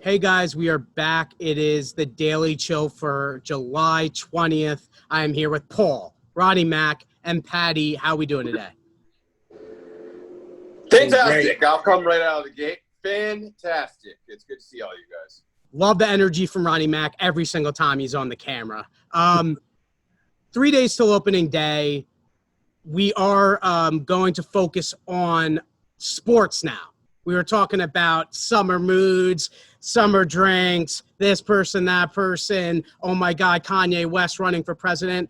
Hey guys, we are back. It is the Daily Chill for July 20th. I am here with Paul, Roddy Mack, and Patty. How are we doing today? Fantastic. I'll come right out of the gate. Fantastic. It's good to see all you guys. Love the energy from Roddy Mack every single time he's on the camera. 3 days till opening day. We are going to focus on sports now. We were talking about summer moods, summer drinks, this person, that person. Oh, my God, Kanye West running for president.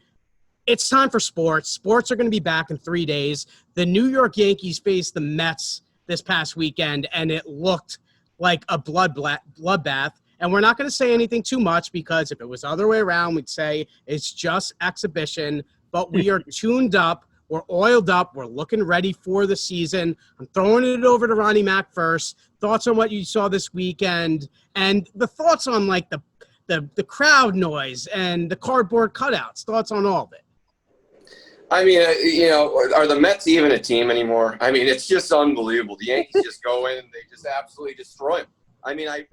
It's time for sports. Sports are going to be back in 3 days. The New York Yankees faced the Mets this past weekend, and it looked like a bloodbath. And we're not going to say anything too much because if it was the other way around, we'd say it's just exhibition. But we are tuned up. We're oiled up. We're looking ready for the season. I'm throwing it over to Ronnie Mack first. Thoughts on what you saw this weekend and the thoughts on like the crowd noise and the cardboard cutouts. Thoughts on all of it. I mean, are the Mets even a team anymore? I mean, it's just unbelievable. The Yankees just go in and they just absolutely destroy them. I mean, I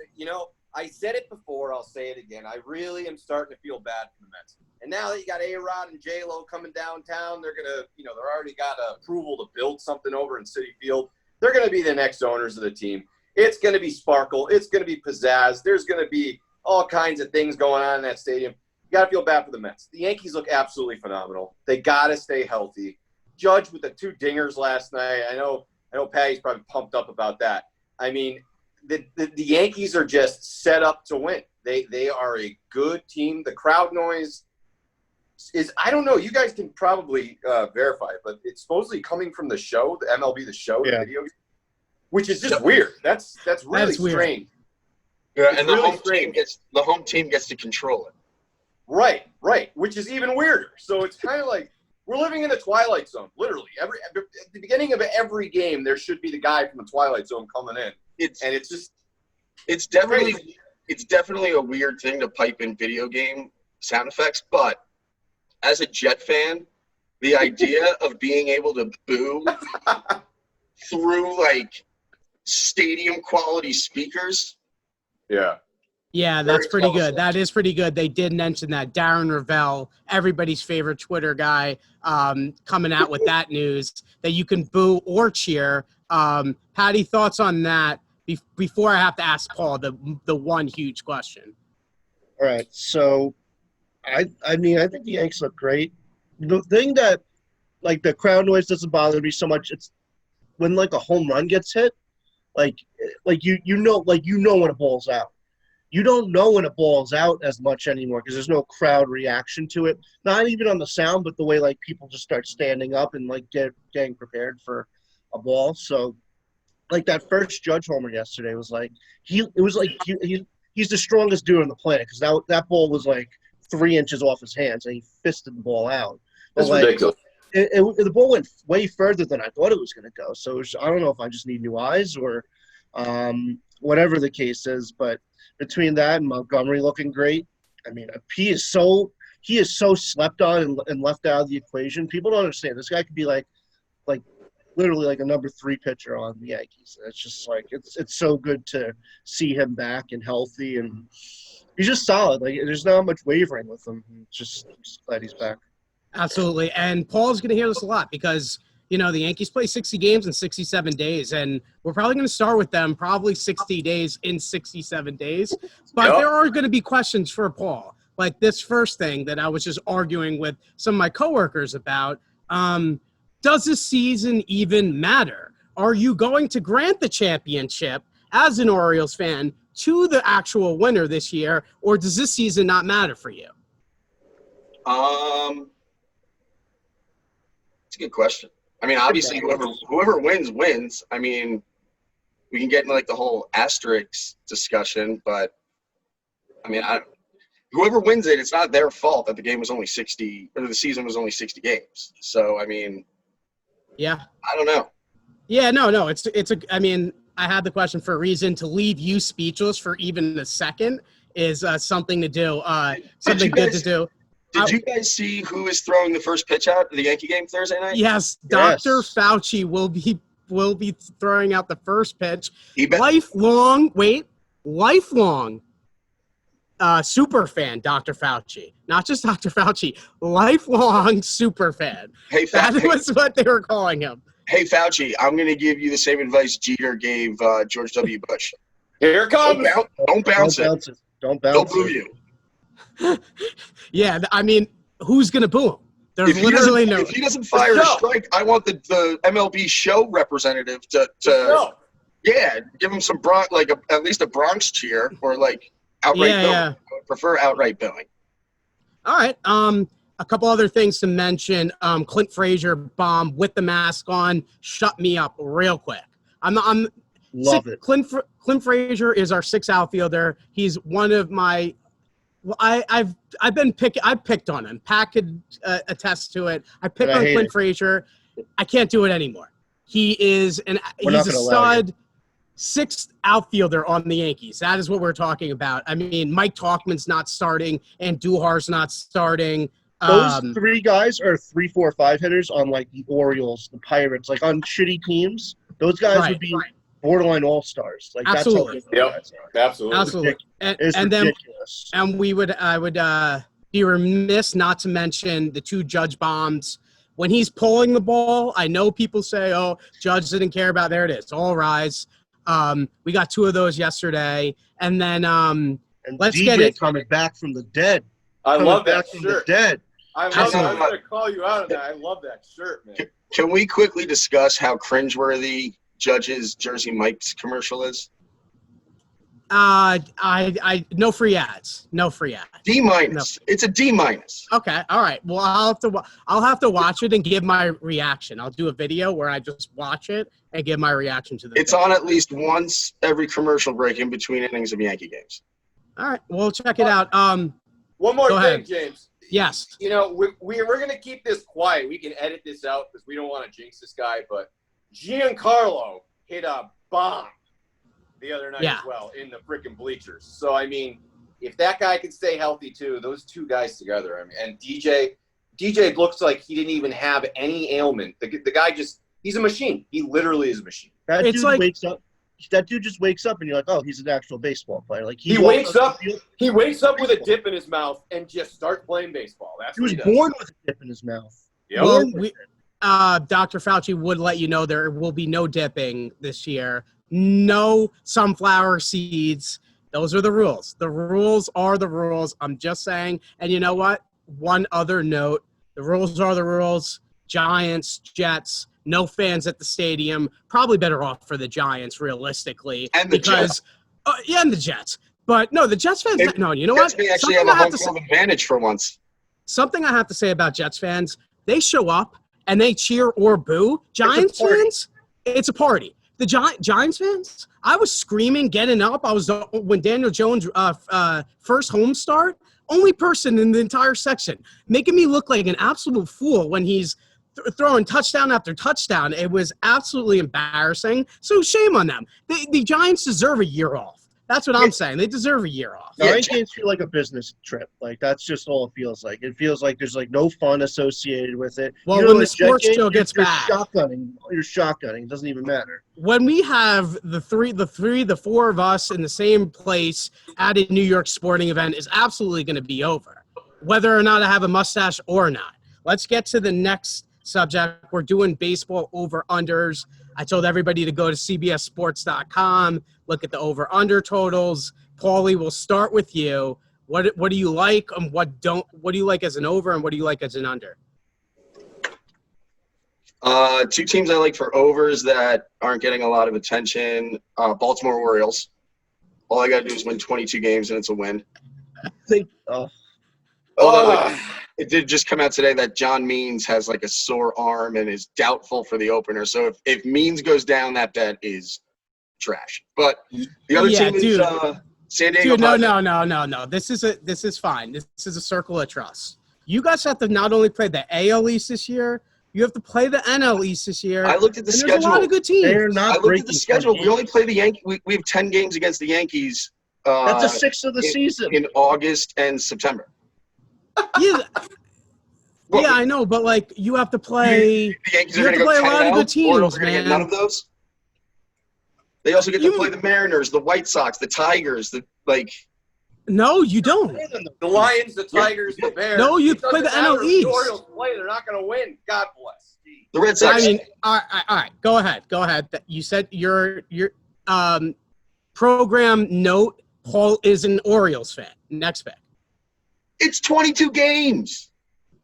said it before. I'll say it again. I really am starting to feel bad for the Mets. And now that you got A-Rod and J-Lo coming downtown, they're going to, they're already got approval to build something over in Citi Field. They're going to be the next owners of the team. It's going to be sparkle. It's going to be pizzazz. There's going to be all kinds of things going on in that stadium. You got to feel bad for the Mets. The Yankees look absolutely phenomenal. They got to stay healthy. Judge with the 2 dingers last night. I know Patty's probably pumped up about that. I mean, the Yankees are just set up to win. They are a good team. The crowd noise is, I don't know, you guys can probably verify it, but it's supposedly coming from the show, the MLB The Show, the video game, which is just weird. That's really strange. Yeah, and the home team gets to control it. Right, which is even weirder. So it's kind of like we're living in the Twilight Zone, literally. At the beginning of every game, there should be the guy from the Twilight Zone coming in. It's definitely a weird thing to pipe in video game sound effects, but as a Jet fan, the idea of being able to boo through like stadium quality speakers. Yeah, that's pretty good. That is pretty good. They did mention that Darren Ravel, everybody's favorite Twitter guy, coming out with that news that you can boo or cheer. Patty, thoughts on that before I have to ask Paul the one huge question? All right, so I mean, I think the Yankees look great. The thing that, like, the crowd noise doesn't bother me so much. It's when, like, a home run gets hit, like you know when a ball's out. You don't know when a ball's out as much anymore because there's no crowd reaction to it. Not even on the sound, but the way, like, people just start standing up and, like, getting prepared for a ball. So, like, that first Judge homer yesterday was like he's the strongest dude on the planet because that ball was, like, 3 inches off his hands, and he fisted the ball out. That's ridiculous. The ball went way further than I thought it was going to go. So I don't know if I just need new eyes or whatever the case is. But between that and Montgomery looking great, I mean, he is so slept on and left out of the equation. People don't understand. This guy could be like literally like a number 3 pitcher on the Yankees. It's just like it's so good to see him back and healthy, and he's just solid. Like, there's not much wavering with him. I'm just glad he's back. Absolutely. And Paul's going to hear this a lot because, the Yankees play 60 games in 67 days, and we're probably going to start with them probably 60 days in 67 days. But There are going to be questions for Paul. Like this first thing that I was just arguing with some of my coworkers about, does this season even matter? Are you going to grant the championship as an Orioles fan to the actual winner this year, or does this season not matter for you? It's a good question. I mean, obviously, whoever wins. I mean, we can get into like the whole asterisk discussion, but I mean, whoever wins it, it's not their fault that the game was only 60 or the season was only 60 games. So, I mean, yeah, I don't know. Yeah, no, I mean, I had the question for a reason. To leave you speechless for even a second is something to do. Something good to do. Did you guys see who is throwing the first pitch out of the Yankee game Thursday night? Yes, Dr. Fauci will be throwing out the first pitch. Lifelong lifelong super fan, Dr. Fauci. Not just Dr. Fauci, lifelong super fan. Hey, That was what they were calling him. Hey, Fauci, I'm going to give you the same advice Jeter gave George W. Bush. Here it comes. Don't bounce it. Don't They'll bounce boo it. you. Yeah, I mean, who's going to boo him? There's If literally no. if he doesn't fire a strike, I want the MLB show representative to give him some at least a Bronx cheer or like outright booing. Yeah. I would prefer outright booing. All right. A couple other things to mention. Clint Frazier bomb with the mask on. Shut me up real quick. Love it. Clint Frazier is our sixth outfielder. He's one of my. Well, I've picked on him. Pat could attest to it. I picked on Clint Frazier. I can't do it anymore. He's a stud sixth outfielder on the Yankees. That is what we're talking about. I mean, Mike Tauchman's not starting and Duhar's not starting. Those three guys are 3, 4, 5 hitters on like the Orioles, the Pirates, like on shitty teams. Those guys would be borderline all-stars. Like absolutely. That's Absolutely. And then I would be remiss not to mention the two Judge bombs. When he's pulling the ball, I know people say, "Oh, Judge didn't care about." There it is. All rise. We got 2 of those yesterday, and then let's DJ get it coming back from the dead. I love that from shirt. the dead. I love that. I'm gonna call you out on that. I love that shirt, man. Can we quickly discuss how cringeworthy Judge's Jersey Mike's commercial is? I no free ads. No free ads. D-. No. It's a D-. Okay. All right. Well, I'll have to watch it and give my reaction. I'll do a video where I just watch it and give my reaction to the It's on at least once every commercial break in between innings of Yankee games. All right. Well, check it out. One more thing, ahead. James. Yes. You know, we're going to keep this quiet. We can edit this out because we don't want to jinx this guy. But Giancarlo hit a bomb the other night as well in the freaking bleachers. So, I mean, if that guy can stay healthy too, those two guys together. I mean, and DJ looks like he didn't even have any ailment. The guy he's a machine. He literally is a machine. That dude wakes up. That dude just wakes up and you're like, oh, he's an actual baseball player. Like he wakes up. He wakes up with a dip in his mouth and just starts playing baseball. That's he was born with a dip in his mouth. Yep. Well, Dr. Fauci would let you know there will be no dipping this year. No sunflower seeds. Those are the rules. The rules are the rules. I'm just saying. And you know what? One other note. The rules are the rules. Giants, Jets, no fans at the stadium. Probably better off for the Giants, realistically. And the Jets. And the Jets. But no, the Jets fans. No, you know what? Jets may actually have a home field advantage for once. Something I have to say about Jets fans, they show up and they cheer or boo. Giants fans, it's a party. The Giants fans, I was screaming, getting up. I was when Daniel Jones' first home start, only person in the entire section, making me look like an absolute fool when he's throwing touchdown after touchdown. It was absolutely embarrassing. So shame on them. The Giants deserve a year off. That's what I'm saying. They deserve a year off. Giants games feel like a business trip. Like that's just all it feels like. It feels like there's like no fun associated with it. Well, when the sports show gets back, you're shotgunning. It doesn't even matter. When we have the four of us in the same place at a New York sporting event is absolutely going to be over, whether or not I have a mustache or not. Let's get to the next subject. We're doing baseball over-unders. I told everybody to go to cbssports.com, look at the over-under totals. Paulie, we'll start with you. What do you like and what do you like as an over and what do you like as an under? Two teams I like for overs that aren't getting a lot of attention. Baltimore Orioles. All I got to do is win 22 games and it's a win. Although it did just come out today that John Means has like a sore arm and is doubtful for the opener. So if Means goes down, that bet is trash. But the other team is San Diego. Dude, no. This is fine. This is a circle of trust. You guys have to not only play the AL East this year, you have to play the NL East this year. I looked at the schedule. There's a lot of good teams. I looked at the schedule. We only play the Yankees. We have 10 games against the Yankees. That's a sixth of the season in August and September. Yeah, yeah, I know, but like you have to play. The Yankees you are have to play a lot of good teams, man. None of those. They also get to play the Mariners, the White Sox, the Tigers, No, you don't. The Lions, the Tigers, the Bears. No, you It play the doesn't matter NL if East. The Orioles play. They're not going to win. God bless. Jeez. the Red Sox. I mean, all right. Go ahead. You said your program note. Paul is an Orioles fan. Next pick. It's 22 games.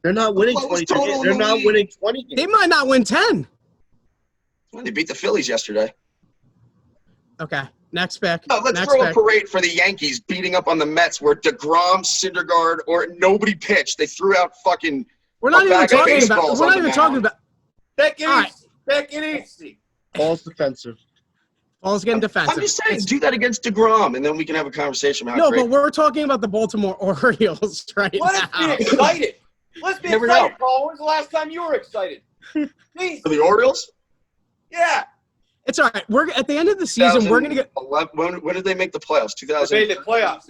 They're not winning What was 20 games. total They're in the not league? winning 20 games. They might not win 10. They beat the Phillies yesterday. Okay. Next pick. No, let's Next throw pick. a parade for the Yankees beating up on the Mets where DeGrom, Syndergaard, or nobody pitched. They threw out fucking We're not a even bag of talking about. baseballs We're on not the even mound. talking about. Take it All right. easy. Take it easy. Paul's defensive. Paul's getting defensive. I'm just saying, do that against DeGrom, and then we can have a conversation about how No, great. but we're talking about the Baltimore Orioles right Let's now. be excited. Let's be Never excited, know. Paul. When's the last time you were excited? Please. For the Orioles? Yeah. It's all right. We're at the end of the season. We're gonna get. 2011 when did they make the playoffs? They 2000. made the playoffs.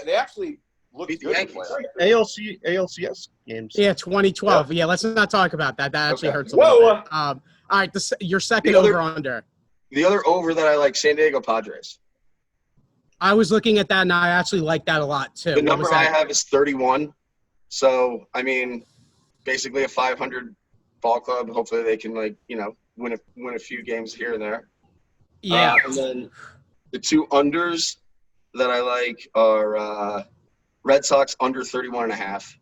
They actually looked Beat the good in the Yankees. playoffs. ALCS games. Yeah, 2012. Yeah, let's not talk about that. That actually Okay. hurts a Whoa, little bit. All right, your second The other- over under. The other over that I like, San Diego Padres. I was looking at that, and I actually like that a lot too. The What number was I that? have is 31. So, I mean, basically a 500 ball club. Hopefully they can, win a few games here and there. Yeah. And then the two unders that I like are Red Sox under 31.5.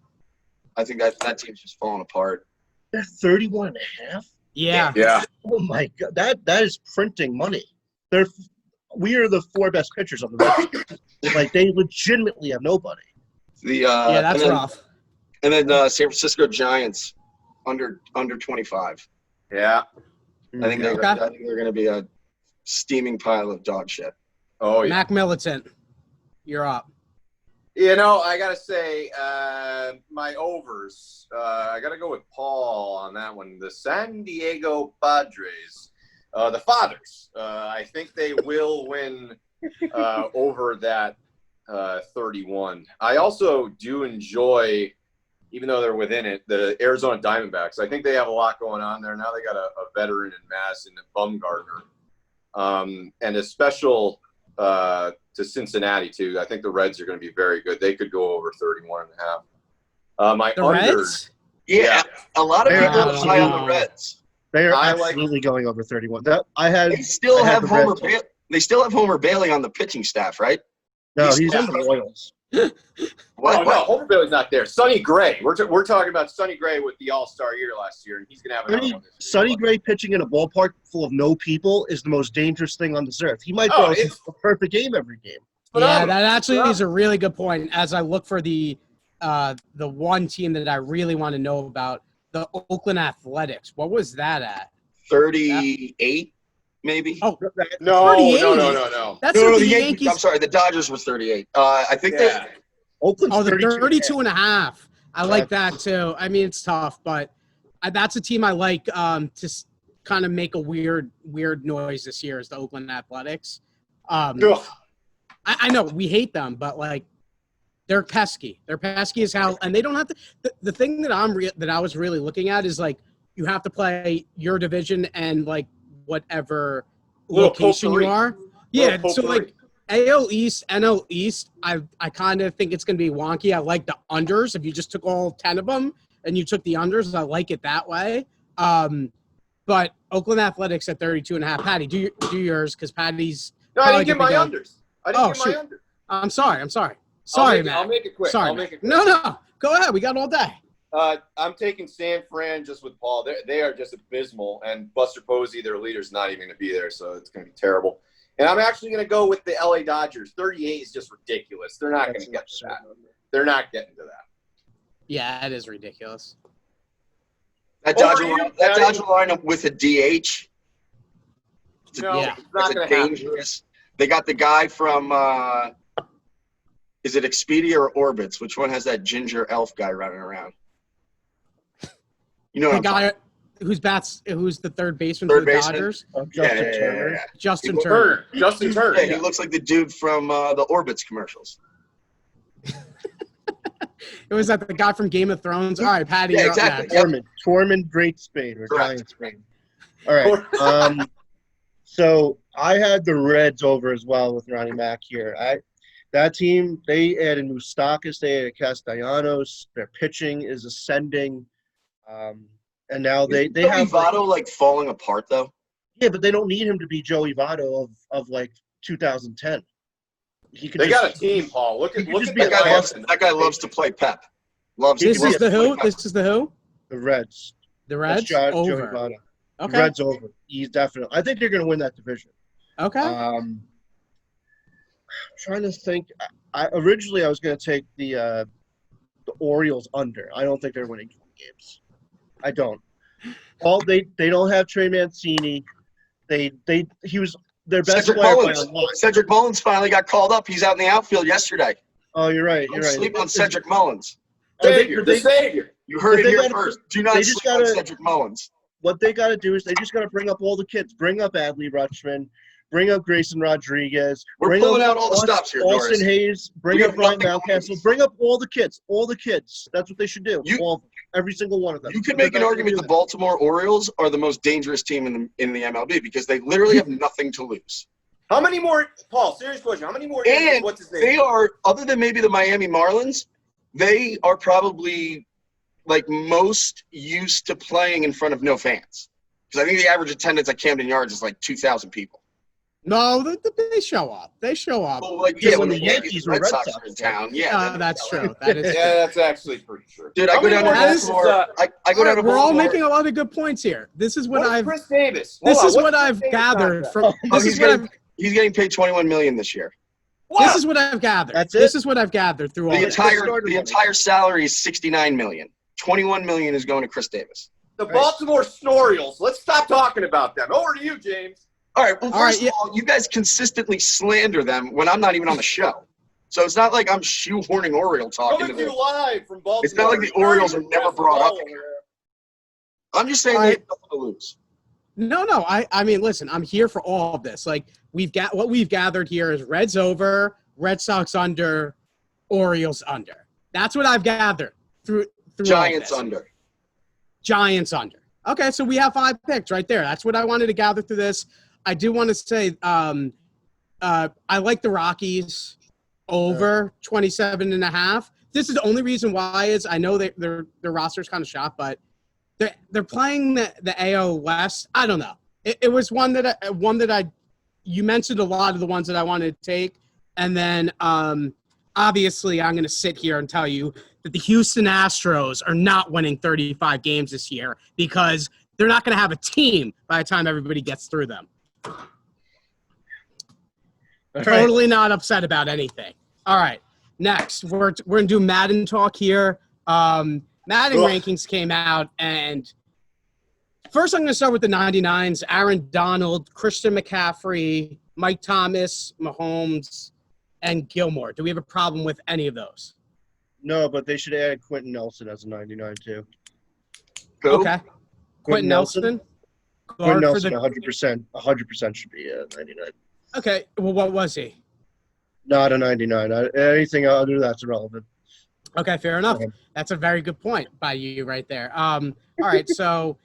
I think that team's just falling apart. They're 31.5. Yeah. Yeah. Oh my god, that is printing money. We are the four best pitchers on the Red Sox. Like they legitimately have nobody. Yeah, that's rough. And then San Francisco Giants under 25. Yeah. I think Okay. they're going to be a steaming pile of dog shit. Oh, yeah. Mac Militant, you're up. You know, I got to say, my overs, I got to go with Paul on that one. The San Diego Padres, the Fathers, I think they will win over that 31. I also do enjoy, even though they're within it, the Arizona Diamondbacks. I think they have a lot going on there. Now they got a veteran in Madison and Bumgarner. And a special to Cincinnati, too. I think the Reds are going to be very good. They could go over 31.5. My The under, Reds? Yeah, a lot of They're people are high on the absolutely- Reds. They are I like- absolutely going over 31. They still I had have the Homer. Reds. They still have Homer Bailey on the pitching staff, right? No, he's on the Royals. What? Oh, no, Homer Bailey's not there. Sonny Gray. We're talking about Sonny Gray with the All-Star year last year, and he's going to have another one this year. Sonny Gray pitching in a ballpark full of no people is the most dangerous thing on this earth. He might Oh, throw it's- a perfect game every game. Yeah, Phenomenal. that actually Phenomenal. is a really good point. As I look for the one team that I really want to know about, the Oakland Athletics. What was that at? 38, maybe. Oh, No, 38. no. That's No, what the the Yankees. Yankees. I'm sorry, the Dodgers were 38. I think Yeah. Oakland's Oh, the 32. 32 and a half. I like that too. I mean, it's tough, but that's a team I like to kind of make a weird noise this year is the Oakland Athletics. Ugh. I know we hate them, but like they're pesky. They're pesky as hell, and they don't have to. The thing that I was really looking at is like you have to play your division and like whatever Little location potpourri. you are. Yeah, so like AL East, NL East, I kind of think it's going to be wonky. I like the unders. If you just took all 10 of them and you took the unders, I like it that way. But Oakland Athletics at 32.5. Patty, do yours because Patty's. No, I probably didn't get my gonna be unders. I didn't Oh, get shoot. my unders. I'm sorry. Sorry, man. I'll make it quick. Sorry, I'll man. make it quick. No. Go ahead. We got all day. I'm taking San Fran just with Paul. They are just abysmal, and Buster Posey, their leader's not even going to be there, so it's going to be terrible. And I'm actually going to go with the LA Dodgers. 38 is just ridiculous. They're not going to get to that. They're not getting to that. Yeah, it is ridiculous. That Over Dodger, you, that Patty. Dodger lineup with a DH. No, Yeah. it's not It's going a to happen. dangerous. They got the guy from. Is it Expedia or Orbits? Which one has that ginger elf guy running around? You know The what I'm talking guy who's the third baseman Third for the baseman? Dodgers, Justin Yeah. Turner. Justin He- Turner. Justin Turner. Yeah, he looks like the dude from the Orbits commercials. It was that the guy from Game of Thrones. All right, Patty. Yeah, you're up exactly. next. Tormund Great Spade or Correct. Giant Spade. All right. So I had the Reds over as well with Ronnie Mack here. That team, they added Moustakas, they added Castellanos. Their pitching is ascending, and now they have Votto like falling apart though. Yeah, but they don't need him to be Joey Votto of like 2010. They got a team, Paul. Look at that guy loves to play Pep. This is the who? This is the who? The Reds. The Reds Joey over. Votto. Okay. The Reds over. He's definitely. I think they're going to win that division. Okay. I'm trying to think. Originally I was going to take the Orioles under. I don't think they're winning 20 games. I don't. They don't have Trey Mancini. He was their best Cedric player Mullins. by a lot. Cedric Mullins finally got called up. He's out in the outfield yesterday. Oh, you're right. You're Don't right. sleep on Cedric Mullins. Savior. You heard it here gotta, first. Do not sleep on Cedric Mullins. What they got to do is they just got to bring up all the kids. Bring up Adley Rutschman. Bring up Grayson Rodriguez. We're pulling out all the stops here, Austin Doris. Hayes. Bring up Ryan Mountcastle. Bring up all the kids. All the kids. That's what they should do. Every single one of them. You could make an argument the Baltimore Orioles are the most dangerous team in the MLB because they literally have nothing to lose. How many more, Paul, serious question, how many more And what's his name? they are, other than maybe the Miami Marlins, they are probably like most used to playing in front of no fans. Because I think the average attendance at Camden Yards is like 2,000 people. No, they show up. They show up. Well, like, when the Yankees and Red Sox are in town, that's true. That is yeah, that's actually pretty true. Dude, I go down to Baltimore. I go down to Baltimore. We're all making a lot of good points here. This is what I've. Chris Davis. This is what I've gathered from. He's getting paid $21 million this year. This is what I've gathered. That's it? This is what I've gathered through all the entire salary is $69 million. $21 million is going to Chris Davis. The Baltimore Snorioles. Let's stop talking about them. Over to you, James. All right. Well, first of all, you guys consistently slander them when I'm not even on the show. So it's not like I'm shoehorning Oriole talk into this. Live from Baltimore. It's not like the Orioles are never brought up here. I'm just saying they have nothing to lose. No. I mean, listen, I'm here for all of this. Like, what we've gathered here is Reds over, Red Sox under, Orioles under. That's what I've gathered through Giants under. Giants under. Okay, so we have 5 picks right there. That's what I wanted to gather through this. I do want to say I like the Rockies over 27.5. This is the only reason why is I know their roster's kind of shot, but they're playing the AL West. I don't know. It was one that you mentioned a lot of the ones that I wanted to take, and then obviously I'm going to sit here and tell you that the Houston Astros are not winning 35 games this year because they're not going to have a team by the time everybody gets through them. Totally not upset about anything. All right, next we're going to do Madden talk here. Madden rankings came out, and first I'm going to start with the 99s. Aaron Donald, Christian McCaffrey, Mike Thomas, Mahomes, and Gilmore. Do we have a problem with any of those? No, but they should add Quentin Nelson as a 99 too. Who? Okay. Quentin Nelson? Quentin Nelson, 100%. 100% should be a 99. Okay. Well, what was he? Not a 99. Anything other than that's irrelevant. Okay, fair enough. That's a very good point by you right there. All right, so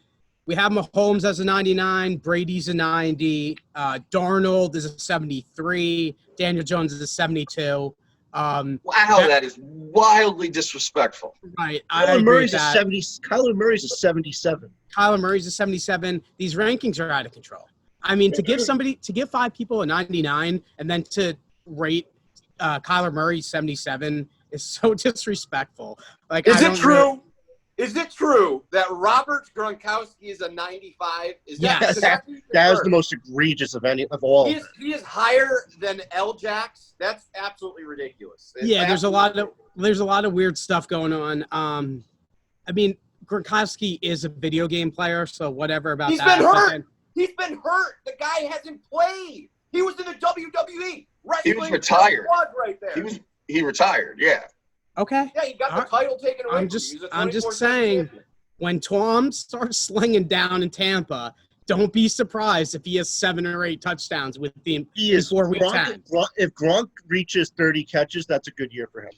we have Mahomes as a 99, Brady's a 90, Darnold is a 73, Daniel Jones is a 72. Wow, that is wildly disrespectful. Right, Kyler Murray's a 70. Kyler Murray's a 77. Kyler Murray's a 77. These rankings are out of control. I mean, to give 5 people a 99 and then to rate Kyler Murray 77 is so disrespectful. Like, is it true? Is it true that Robert Gronkowski is a 95? Yes. That is the most egregious of all. He is higher than L-Jax. That's absolutely ridiculous. There's a lot of weird stuff going on. I mean, Gronkowski is a video game player, so whatever about that. He's been hurt. The guy hasn't played. He was in the WWE. He was retired. Right there. He retired, yeah. Okay. Yeah, he got the title taken away. I'm just saying, when Tom starts slinging down in Tampa, don't be surprised if he has 7 or 8 touchdowns before week 10. If Gronk reaches 30 catches, that's a good year for him.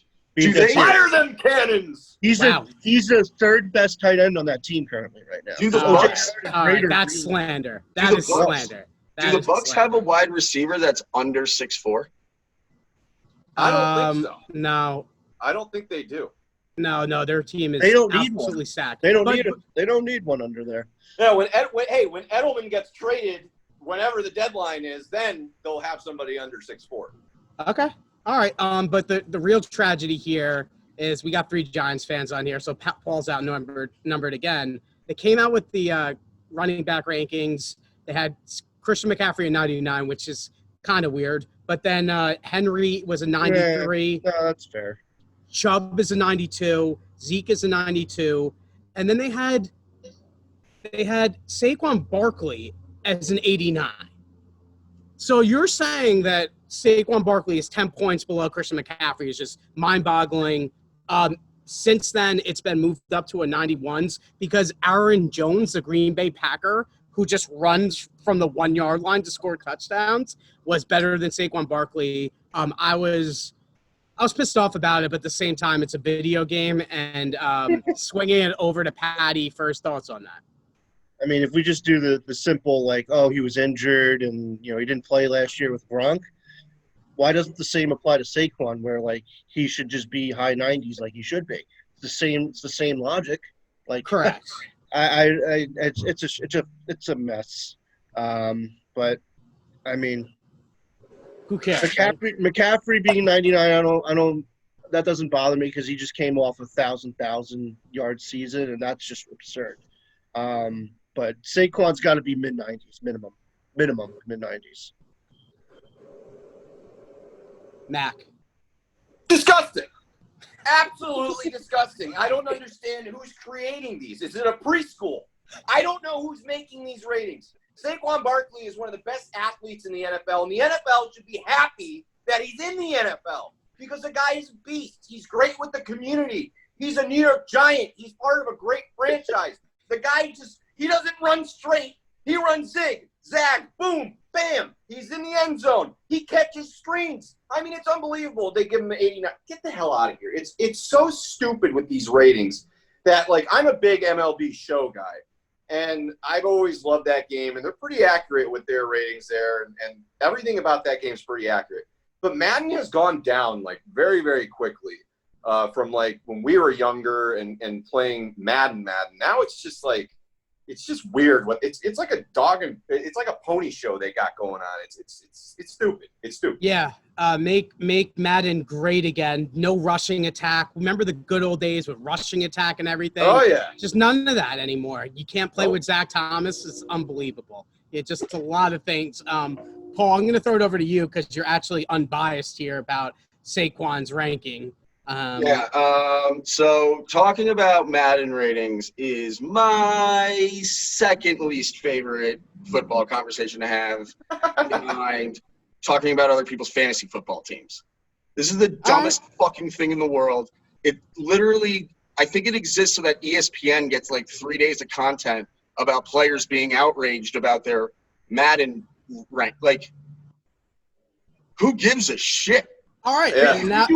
Fire them cannons! He's the third best tight end on that team currently right now. All right, that's slander. That is slander. Do the Bucks have a wide receiver that's under 6'4"? I don't think so. No. I don't think they do. No, their team is absolutely stacked. They don't need one under there. Yeah, when Edelman gets traded, whenever the deadline is, then they'll have somebody under 6'4". Okay. All right. But the real tragedy here is we got 3 Giants fans on here, so Paul's outnumbered again. They came out with the running back rankings. They had Christian McCaffrey at 99, which is kind of weird. But then Henry was a 93. Yeah, no, that's fair. Chubb is a 92. Zeke is a 92. And then they had Saquon Barkley as an 89. So you're saying that Saquon Barkley is 10 points below Christian McCaffrey is just mind-boggling. Since then, it's been moved up to a 91s because Aaron Jones, the Green Bay Packer, who just runs from the 1-yard line to score touchdowns, was better than Saquon Barkley. I was pissed off about it, but at the same time, it's a video game, and swinging it over to Patty, first thoughts on that? I mean, if we just do the simple, like, he was injured and, he didn't play last year with Gronk, why doesn't the same apply to Saquon where, like, he should just be high 90s like he should be? It's the same logic. Like, correct. It's a mess. But, I mean, who cares? McCaffrey being 99, I don't. That doesn't bother me because he just came off a 1,000-yard season, and that's just absurd. But Saquon's got to be mid-90s minimum mid-90s. Mac. Disgusting. Absolutely disgusting. I don't understand who's creating these. Is it a preschool? I don't know who's making these ratings. Saquon Barkley is one of the best athletes in the NFL, and the NFL should be happy that he's in the NFL because the guy is a beast. He's great with the community. He's a New York Giant. He's part of a great franchise. The guy he doesn't run straight. He runs zig, zag, boom, bam. He's in the end zone. He catches screens. I mean, it's unbelievable. They give him an 89. Get the hell out of here. It's so stupid with these ratings that, like, I'm a big MLB show guy. And I've always loved that game, and they're pretty accurate with their ratings there, and everything about that game is pretty accurate. But Madden has gone down, like, very, very quickly from, like, when we were younger and playing Madden. Now it's just, like, it's just weird. It's like a it's like a pony show they got going on. It's stupid. It's stupid. Yeah. Make Madden great again. No rushing attack. Remember the good old days with rushing attack and everything? Oh, yeah. Just none of that anymore. You can't play with Zach Thomas. It's unbelievable. It's a lot of things. Paul, I'm going to throw it over to you because you're actually unbiased here about Saquon's ranking. So talking about Madden ratings is my second least favorite football conversation to have behind talking about other people's fantasy football teams. This is the dumbest fucking thing in the world. It literally, I think it exists so that ESPN gets like 3 days of content about players being outraged about their Madden rank. Like, who gives a shit? All right. Yeah.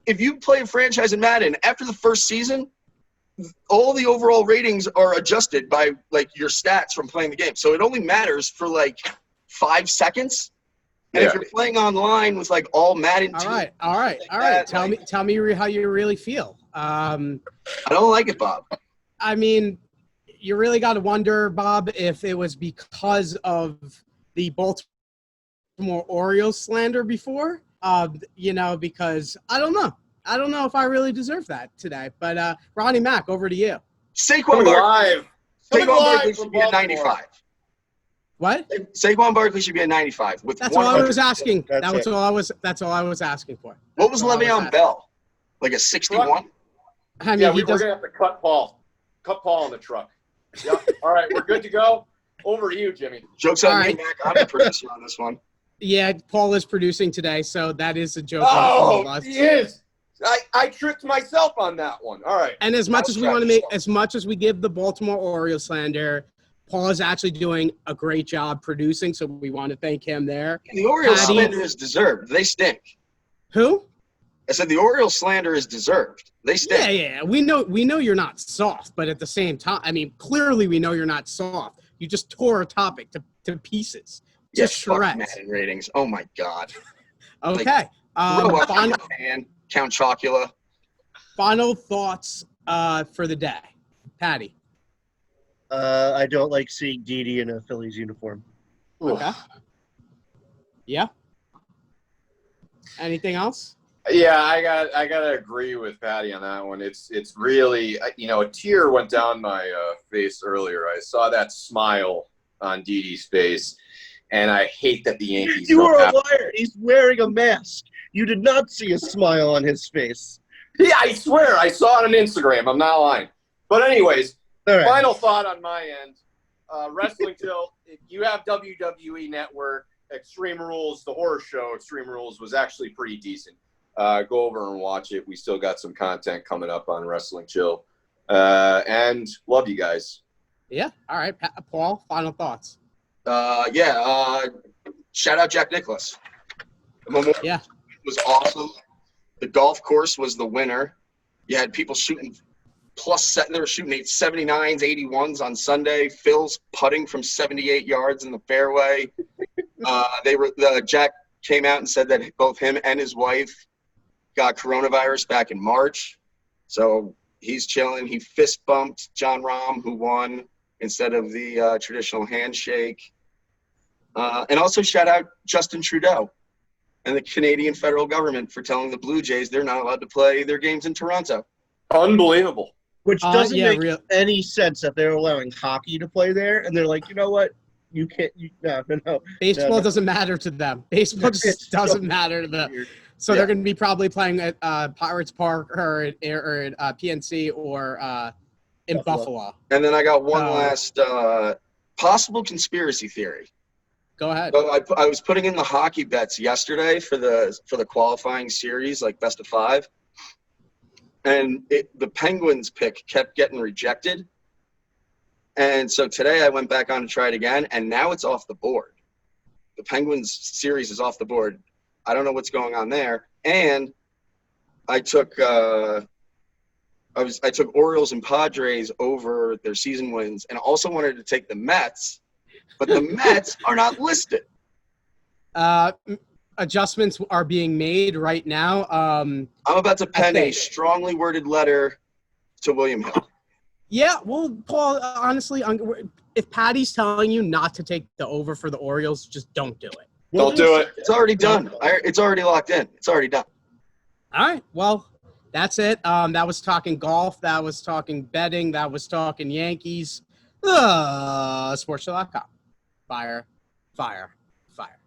If you play a franchise in Madden, after the first season, all the overall ratings are adjusted by, like, your stats from playing the game. So it only matters for, like, 5 seconds. And if you're playing online with, like, all Madden teams. All right. Tell me how you really feel. I don't like it, Bob. I mean, you really got to wonder, Bob, if it was because of the Baltimore Orioles slander before. Because I don't know. I don't know if I really deserve that today. But Ronnie Mack, over to you. Saquon Barkley should be at 95. What? Saquon Barkley should be at 95. That's all I was asking. That's all I was asking for. What was Le'Veon Bell? Like a 61? I mean, we're gonna have to cut Paul. Cut Paul on the truck. Yep. All right, we're good to go. Over to you, Jimmy. Joke's on me, Mac. I'm the producer on this one. Yeah, Paul is producing today, so that is a joke. Oh, he is. I tricked myself on that one. All right. And as much as we give the Baltimore Orioles slander, Paul is actually doing a great job producing, so we want to thank him there. The Orioles slander is deserved. They stink. Who? I said the Orioles slander is deserved. They stink. Yeah. We know you're not soft, but at the same time, I mean, clearly we know you're not soft. You just tore a topic to pieces. Yes, Just fuck shreds. Madden ratings. Oh my god. Okay. Grow up, Final man. Count Chocula. final thoughts for the day. Patty. I don't like seeing Didi in a Phillies uniform. Okay. Yeah. Anything else? Yeah, I gotta agree with Patty on that one. It's really, a tear went down my face earlier. I saw that smile on Didi's face, and I hate that the Yankees. You are a liar. He's wearing a mask. You did not see a smile on his face. Yeah, I swear I saw it on Instagram. I'm not lying. But anyways, All right. final thought on my end. Wrestling Till, if you have WWE Network, Extreme Rules, the horror show Extreme Rules was actually pretty decent. Go over and watch it. We still got some content coming up on Wrestling Chill. And love you guys. Yeah. All right. Paul, final thoughts. Shout out Jack Nicklaus. The Memorial was awesome. The golf course was the winner. You had people shooting they were shooting 79s, 81s on Sunday. Phil's putting from 78 yards in the fairway. Jack came out and said that both him and his wife got coronavirus back in March. So he's chilling. He fist bumped John Rahm, who won, instead of the traditional handshake. And also shout out Justin Trudeau and the Canadian federal government for telling the Blue Jays they're not allowed to play their games in Toronto. Unbelievable. Which doesn't make any sense that they're allowing hockey to play there, and they're like, you know what? You can't. No. Baseball doesn't matter to them. Baseball just doesn't matter to them. So they're going to be probably playing at Pirates Park or at PNC or in Buffalo. And then I got one last possible conspiracy theory. Go ahead. So I was putting in the hockey bets yesterday for the qualifying series, like best of 5. And the Penguins pick kept getting rejected. And so today I went back on to try it again, and now it's off the board. The Penguins series is off the board. I don't know what's going on there. And I took Orioles and Padres over their season wins, and also wanted to take the Mets, but the Mets are not listed. Adjustments are being made right now. I'm about to pen a strongly worded letter to William Hill. Yeah, well, Paul, honestly, if Patty's telling you not to take the over for the Orioles, just don't do it. Don't do it. It's already done. It's already locked in. It's already done. All right, well, that's it. That was talking golf. That was talking betting. That was talking Yankees. Sportsshow.com. Fire, fire, fire.